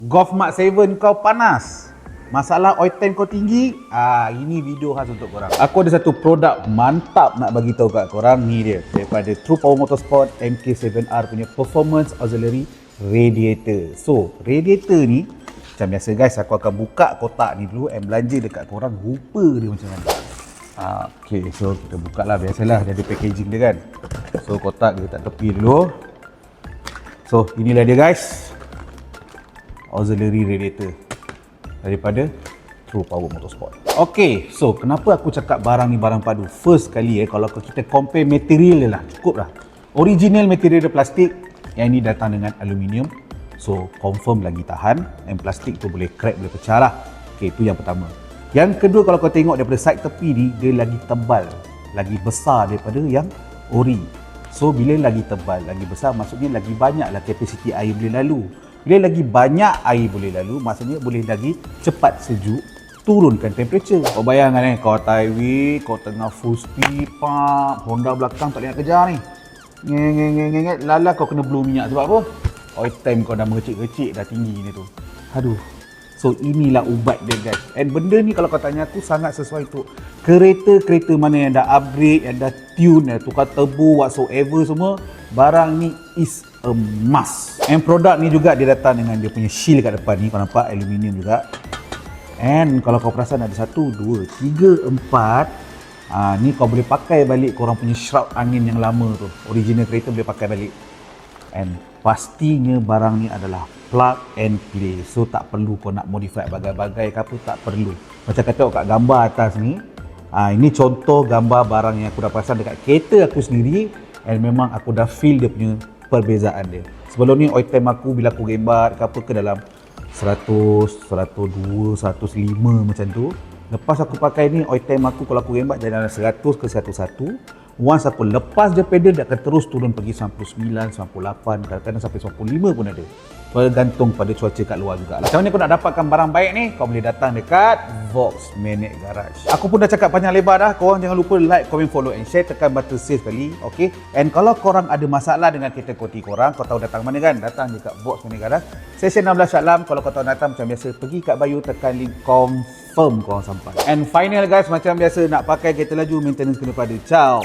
Golf Mark 7 kau panas, masalah oil tank kau tinggi. Ini video khas untuk korang. Aku ada satu produk mantap nak bagi tahu kat korang. Ni dia, daripada True Power Motorsport MK7R punya Performance Auxiliary Radiator. So, radiator ni macam biasa guys, aku akan buka kotak ni dulu and belanja dekat korang rupa dia macam mana. Okay, so kita buka lah, biasalah dia ada packaging dia kan. So, kotak dia letak tepi dulu. So, inilah dia guys, auxiliary radiator daripada True Power Motorsport. Okay, so kenapa aku cakap barang ni barang padu? First kali kalau kita compare material dia lah, cukup lah. Original material dia plastik, yang ini datang dengan aluminium. So confirm lagi tahan, and plastik tu boleh crack, boleh pecah lah. Okay, itu yang pertama. Yang kedua, kalau kau tengok daripada side tepi ni, dia lagi tebal, lagi besar daripada yang ori. So bila lagi tebal, lagi besar, maksudnya lagi banyak lah kapasiti air boleh lalu. Bila lagi banyak air boleh lalu, maksudnya boleh lagi cepat sejuk, turunkan temperature. Kau bayangkan kau atas highway, kau tengah full speed, Honda belakang tak boleh nak kejar ni. Ngeng, lala kau kena blow minyak sebab apa? Oil tank kau dah mengecik-ngecik, dah tinggi ni tu. Aduh. So inilah ubat dia guys. And benda ni kalau kau tanya aku sangat sesuai untuk kereta-kereta mana yang dah upgrade, yang dah tune, yang tukar turbo whatsoever semua. Barang ni is a must. And produk ni juga dia datang dengan dia punya shield kat depan ni. Kau nampak aluminium juga. And kalau kau perasan ada 1, 2, 3, 4. Ni kau boleh pakai balik korang punya shroud angin yang lama tu. Original kereta boleh pakai balik. And pastinya barang ni adalah plug and play. So tak perlu kau nak modify bagai-bagai ke apa, tak perlu. Macam kata kat gambar atas ni, ini contoh gambar barang yang aku dah pasang dekat kereta aku sendiri. And memang aku dah feel dia punya perbezaan dia. Sebelum ni oil tank aku bila aku gembat ke apa ke dalam 100, 102, 105 macam tu. Lepas aku pakai ni oil tank aku, kalau aku gembat jadi dalam 100 ke 101. Once aku lepas je pedal, dia akan terus turun pergi 99, 98, kadang-kadang sampai 95 pun ada. Bergantung pada cuaca kat luar juga. Macam mana kau nak dapatkan barang baik ni? Kau boleh datang dekat Vox Maniac Garage. Aku pun dah cakap panjang lebar dah. Korang jangan lupa like, comment, follow and share. Tekan button save sekali. Okay? And kalau korang ada masalah dengan kereta koti korang, kau tahu datang mana kan? Datang dekat Vox Maniac Garage. Session 16 Syaklam. Kalau kau tahu datang macam biasa, pergi kat bio, tekan link confirm korang sampai. And final guys, macam biasa nak pakai kereta laju, maintenance kena pada. Ciao.